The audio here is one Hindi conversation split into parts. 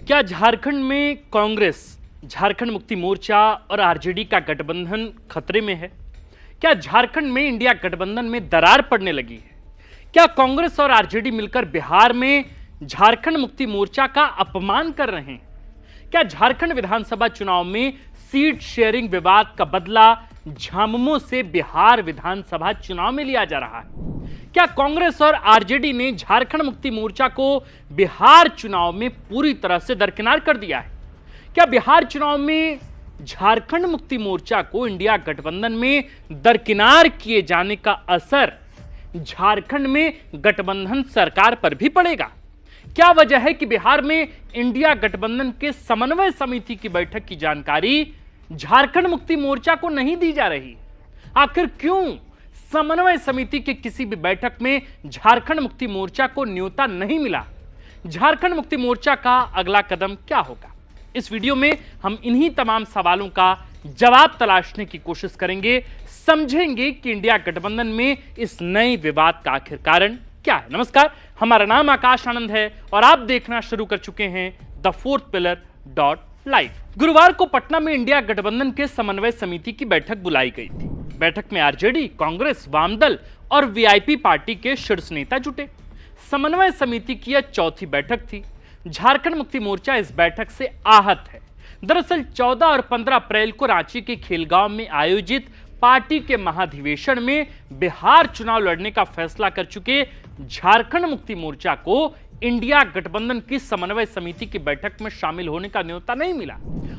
क्या झारखंड में कांग्रेस, झारखंड मुक्ति मोर्चा और आरजेडी का गठबंधन खतरे में है? क्या झारखंड में इंडिया गठबंधन में दरार पड़ने लगी है? क्या कांग्रेस और आरजेडी मिलकर बिहार में झारखंड मुक्ति मोर्चा का अपमान कर रहे हैं? क्या झारखंड विधानसभा चुनाव में सीट शेयरिंग विवाद का बदला झामुमो से बिहार विधानसभा चुनाव में लिया जा रहा है? क्या कांग्रेस और आरजेडी ने झारखंड मुक्ति मोर्चा को बिहार चुनाव में पूरी तरह से दरकिनार कर दिया है? क्या बिहार चुनाव में झारखंड मुक्ति मोर्चा को इंडिया गठबंधन में दरकिनार किए जाने का असर झारखंड में गठबंधन सरकार पर भी पड़ेगा? क्या वजह है कि बिहार में इंडिया गठबंधन के समन्वय समिति की बैठक की जानकारी झारखंड मुक्ति मोर्चा को नहीं दी जा रही? आखिर क्यों समन्वय समिति के किसी भी बैठक में झारखंड मुक्ति मोर्चा को न्योता नहीं मिला? झारखंड मुक्ति मोर्चा का अगला कदम क्या होगा? इस वीडियो में हम इन्हीं तमाम सवालों का जवाब तलाशने की कोशिश करेंगे, समझेंगे कि इंडिया गठबंधन में इस नए विवाद का आखिर कारण क्या है। नमस्कार, हमारा नाम आकाश आनंद है और आप देखना शुरू कर चुके हैं द फोर्थ पिलर .लाइव। गुरुवार को पटना में इंडिया गठबंधन के समन्वय समिति की बैठक बुलाई गई थी। बैठक में आरजेडी, कांग्रेस, वामदल और वीआईपी पार्टी के शीर्ष नेता जुटे। समन्वय समिति की यह चौथी बैठक थी। झारखंड मुक्ति मोर्चा इस बैठक से आहत है। दरअसल 14 और 15 अप्रैल को रांची के खेलगांव में आयोजित पार्टी के महाधिवेशन में बिहार चुनाव लड़ने का फैसला कर चुके झारखंड मुक्ति मोर्चा को इंडिया गठबंधन की समन्वय समिति की बैठक में शामिल होने का न्योता नहीं मिला।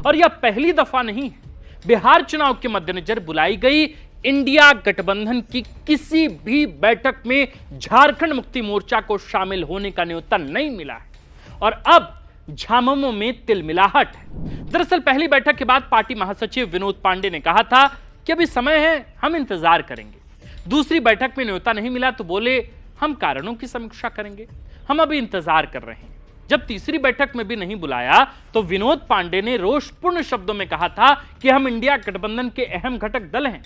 और यह पहली दफा नहीं है। बिहार चुनाव के मद्देनजर बुलाई गई इंडिया गठबंधन की किसी भी बैठक में झारखंड मुक्ति मोर्चा को शामिल होने का न्योता नहीं मिला है और अब झामुमो में तिलमिलाहट है। दरअसल पहली बैठक के बाद पार्टी महासचिव विनोद पांडे ने कहा था कि अभी समय है, हम इंतजार करेंगे। दूसरी बैठक में न्योता नहीं मिला तो बोले हम कारणों की समीक्षा करेंगे, हम अभी इंतजार कर रहे हैं। जब तीसरी बैठक में भी नहीं बुलाया तो विनोद पांडे ने रोषपूर्ण शब्दों में कहा था कि हम इंडिया गठबंधन के अहम घटक दल हैं,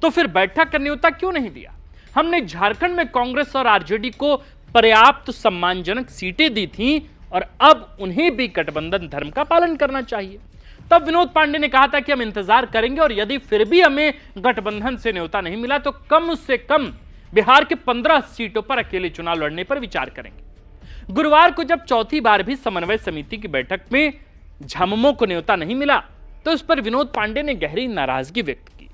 तो फिर बैठक का न्योता क्यों नहीं दिया? हमने झारखंड में कांग्रेस और आरजेडी को पर्याप्त सम्मानजनक सीटें दी थीं और अब उन्हें भी गठबंधन धर्म का पालन करना चाहिए। तब विनोद पांडे ने कहा था कि हम इंतजार करेंगे और यदि फिर भी हमें गठबंधन से न्योता नहीं मिला तो कम से कम बिहार के 15 सीटों पर अकेले चुनाव लड़ने पर विचार करेंगे। गुरुवार को जब चौथी बार भी समन्वय समिति की बैठक में झामुमो को न्योता नहीं मिला तो इस पर विनोद पांडे ने गहरी नाराजगी व्यक्त की।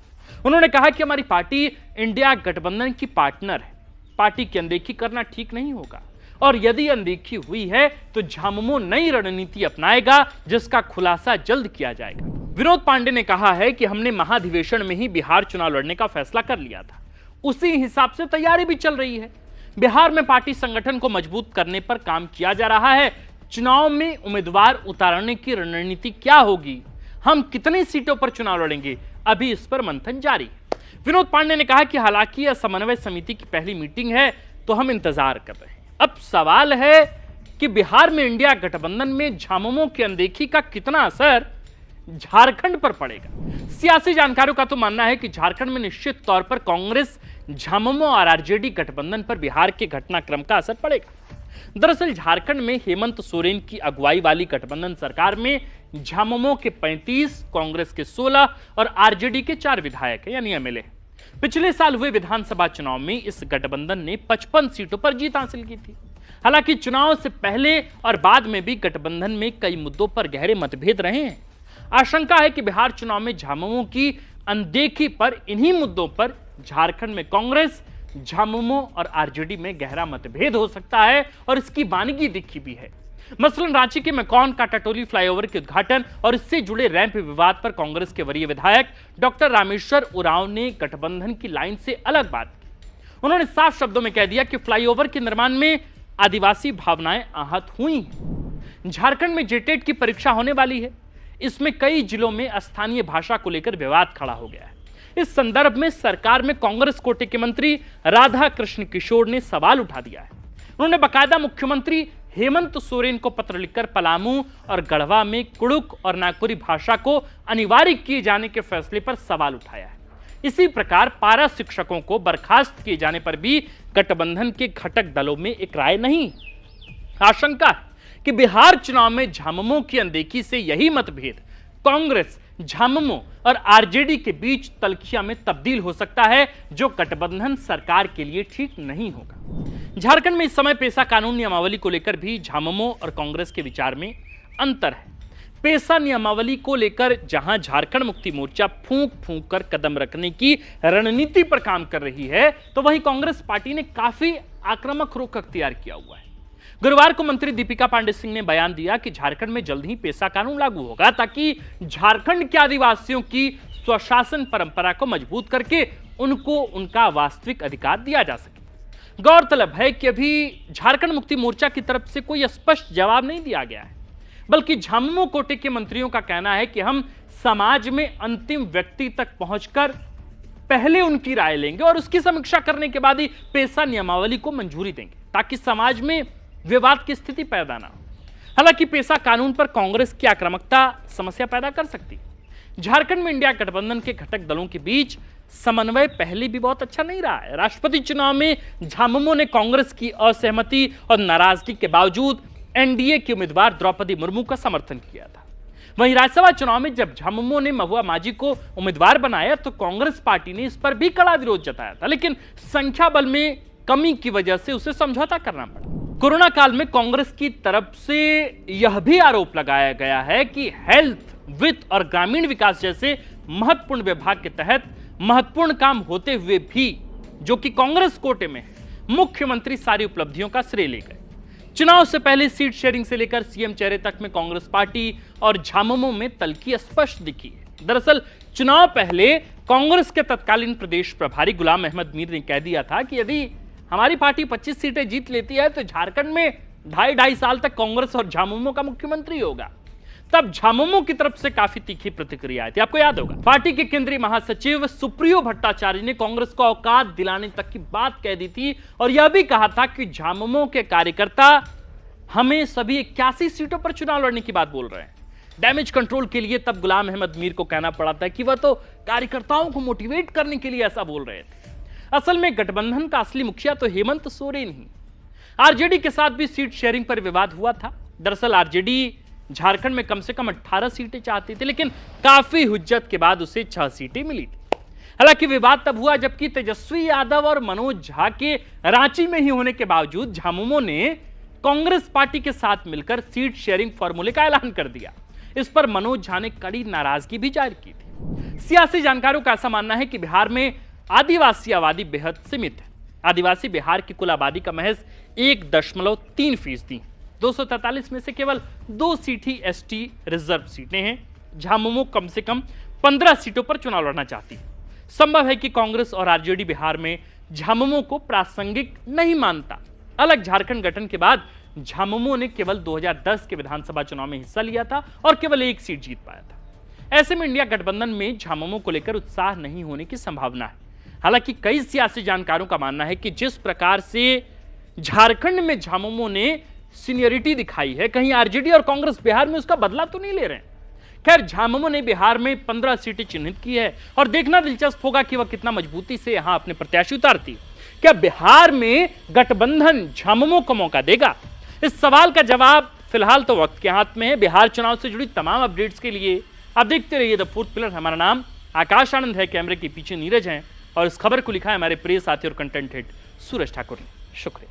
उन्होंने कहा कि हमारी पार्टी इंडिया गठबंधन की पार्टनर है, पार्टी की अनदेखी करना ठीक नहीं होगा और यदि अनदेखी हुई है तो झामुमो नई रणनीति अपनाएगा जिसका खुलासा जल्द किया जाएगा। विनोद पांडे ने कहा है कि हमने महाधिवेशन में ही बिहार चुनाव लड़ने का फैसला कर लिया था, उसी हिसाब से तैयारी भी चल रही है। बिहार में पार्टी संगठन को मजबूत करने पर काम किया जा रहा है। चुनाव में उम्मीदवार उतारने की रणनीति क्या होगी, हम कितनी सीटों पर चुनाव लड़ेंगे, अभी इस पर मंथन जारी है। विनोद पांडे ने कहा कि हालांकि यह समन्वय समिति की पहली मीटिंग है तो हम इंतजार कर रहे हैं। अब सवाल है कि बिहार में इंडिया गठबंधन में झामुमो की अनदेखी का कितना असर झारखंड पर पड़ेगा। सियासी जानकारों का तो मानना है कि झारखंड में निश्चित तौर पर कांग्रेस, झामुमो और आरजेडी गठबंधन पर बिहार के घटनाक्रम का असर पड़ेगा। दरअसल झारखंड में हेमंत सोरेन की अगुवाई वाली गठबंधन सरकार में झामुमो के 35, कांग्रेस के 16 और आरजेडी के 4 विधायक हैं यानी एमएलए। पिछले साल हुए विधानसभा चुनाव में इस गठबंधन ने 55 सीटों पर जीत हासिल की थी। हालांकि चुनाव से पहले और बाद में भी गठबंधन में कई मुद्दों पर गहरे मतभेद रहे हैं। आशंका है कि बिहार चुनाव में झामुमो की अनदेखी पर इन्हीं मुद्दों पर झारखंड में कांग्रेस, झामुमो और आरजेडी में गहरा मतभेद हो सकता है और इसकी वानगी दिखी भी है। मसलन रांची के मेकॉन काटाटोली फ्लाईओवर के उद्घाटन और इससे जुड़े रैंप विवाद पर कांग्रेस के वरीय विधायक डॉक्टर रामेश्वर उरांव ने गठबंधन की लाइन से अलग बात की। उन्होंने साफ शब्दों में कह दिया कि फ्लाईओवर के निर्माण में आदिवासी भावनाएं आहत हुई हैं। झारखंड में जेटेट की परीक्षा होने वाली है, इसमें कई जिलों में स्थानीय भाषा को लेकर विवाद खड़ा हो गया है। इस संदर्भ में सरकार में कांग्रेस कोटे के मंत्री राधा कृष्ण किशोर ने सवाल उठा दिया है। उन्होंने बाकायदा मुख्यमंत्री हेमंत सोरेन को पत्र लिखकर पलामू और गढ़वा में कुड़ुक और नागपुरी भाषा को अनिवार्य किए जाने के फैसले पर सवाल उठाया है। इसी प्रकार पारा शिक्षकों को बर्खास्त किए जाने पर भी गठबंधन के घटक दलों में एक राय नहीं। आशंका है कि बिहार चुनाव में झामुमो की अनदेखी से यही मतभेद कांग्रेस, झामुमो और आरजेडी के बीच तलखिया में तब्दील हो सकता है, जो गठबंधन सरकार के लिए ठीक नहीं होगा। झारखंड में इस समय पेशा कानून नियमावली को लेकर भी झामुमो और कांग्रेस के विचार में अंतर है। पेशा नियमावली को लेकर जहां झारखंड मुक्ति मोर्चा फूंक फूंक कर कदम रखने की रणनीति पर काम कर रही है, तो वहीं कांग्रेस पार्टी ने काफी आक्रामक रुख अख्तियार किया हुआ है। गुरुवार को मंत्री दीपिका पांडे सिंह ने बयान दिया कि झारखंड में जल्द ही पेशा कानून लागू होगा, ताकि झारखंड के आदिवासियों की स्वशासन परंपरा को मजबूत करके उनको उनका वास्तविक अधिकार दिया जा सके। गौरतलब है कि अभी झारखंड मुक्ति मोर्चा की तरफ से कोई स्पष्ट जवाब नहीं दिया गया है, बल्कि झामुमो कोटे के मंत्रियों का कहना है कि हम समाज में अंतिम व्यक्ति तक पहुंचकर पहले उनकी राय लेंगे और उसकी समीक्षा करने के बाद ही पेशा नियमावली को मंजूरी देंगे, ताकि समाज में विवाद की स्थिति पैदा ना हो। हालांकि पेशा कानून पर कांग्रेस की आक्रामकता समस्या पैदा कर सकती है। झारखंड में इंडिया गठबंधन के घटक दलों के बीच समन्वय पहले भी बहुत अच्छा नहीं रहा है। राष्ट्रपति चुनाव में झामुमो ने कांग्रेस की असहमति और नाराजगी के बावजूद एनडीए की उम्मीदवार द्रौपदी मुर्मू का समर्थन किया था। वहीं राज्यसभा चुनाव में जब झामुमो ने महुआ माझी को उम्मीदवार बनाया तो कांग्रेस पार्टी ने इस पर भी कड़ा विरोध जताया था, लेकिन संख्या बल में कमी की वजह से उसे समझौता करना पड़ा। कोरोना काल में कांग्रेस की तरफ से यह भी आरोप लगाया गया है कि हेल्थ, वित्त और ग्रामीण विकास जैसे महत्वपूर्ण विभाग के तहत महत्वपूर्ण काम होते हुए भी, जो कि कांग्रेस कोटे में है, मुख्यमंत्री सारी उपलब्धियों का श्रेय ले गए। चुनाव से पहले सीट शेयरिंग से लेकर सीएम चेहरे तक में कांग्रेस पार्टी और झामुमो में तलखी स्पष्ट दिखी है। दरअसल चुनाव पहले कांग्रेस के तत्कालीन प्रदेश प्रभारी गुलाम अहमद मीर ने कह दिया था कि यदि हमारी पार्टी 25 सीटें जीत लेती है तो झारखंड में ढाई साल तक कांग्रेस और झामुमो का मुख्यमंत्री होगा। तब झामुमो की तरफ से काफी तीखी प्रतिक्रिया आई थी। आपको याद होगा, पार्टी के केंद्रीय महासचिव सुप्रियो भट्टाचार्य ने कांग्रेस को औकात दिलाने तक की बात कह दी थी और यह भी कहा था कि झामुमो के कार्यकर्ता हमें सभी 81 सीटों पर चुनाव लड़ने की बात बोल रहे हैं। डैमेज कंट्रोल के लिए तब गुलाम अहमद मीर को कहना पड़ा था कि वह तो कार्यकर्ताओं को मोटिवेट करने के लिए ऐसा बोल रहे थे। असल में गठबंधन का असली मुखिया तो हेमंत सोरेन ही। आरजेडी के साथ भी सीट शेयरिंग पर विवाद हुआ था। दरअसल आरजेडी झारखंड में कम से कम 18 सीटें चाहती थी, लेकिन काफी हुज्जत के बाद उसे 6 सीटें मिली थी। हालांकि विवाद तब हुआ जबकि तेजस्वी यादव और मनोज झा के रांची में ही होने के बावजूद झामुमो ने कांग्रेस पार्टी के साथ मिलकर सीट शेयरिंग फॉर्मूले का ऐलान कर दिया। इस पर मनोज झा ने कड़ी नाराजगी भी जाहिर की थी। सियासी जानकारों का ऐसा मानना है कि बिहार में आदिवासी आबादी बेहद सीमित है। आदिवासी बिहार की कुल आबादी का महज 1.3%। 243 में से केवल 2 सीट ही एसटी रिजर्व सीटें हैं। झामुमो कम से कम 15 सीटों पर चुनाव लड़ना चाहती है। संभव है कि कांग्रेस और आरजेडी बिहार में झामुमो को प्रासंगिक नहीं मानता। अलग झारखंड गठन के बाद झामुमो ने केवल 2010 के विधानसभा चुनाव में हिस्सा लिया था और केवल 1 सीट जीत पाया था। ऐसे में इंडिया गठबंधन में झामुमो को लेकर उत्साह नहीं होने की संभावना है। हालांकि कई सियासी जानकारों का मानना है कि जिस प्रकार से झारखंड में झामुमो ने सीनियरिटी दिखाई है, कहीं आरजेडी और कांग्रेस बिहार में उसका बदला तो नहीं ले रहे हैं। खैर, झामुमो ने बिहार में 15 सीटें चिन्हित की है और देखना दिलचस्प होगा कि वह कितना मजबूती से यहां अपने प्रत्याशी उतारती है। क्या बिहार में गठबंधन झामुमो को मौका देगा? इस सवाल का जवाब फिलहाल तो वक्त के हाथ में है। बिहार चुनाव से जुड़ी तमाम अपडेट्स के लिए आप देखते रहिए द फोर्थ पिलर। हमारा नाम आकाश आनंद है, कैमरे के पीछे नीरज हैं और इस खबर को लिखा है हमारे प्रिय साथी और कंटेंट हेड सूरज ठाकुर ने। शुक्रिया।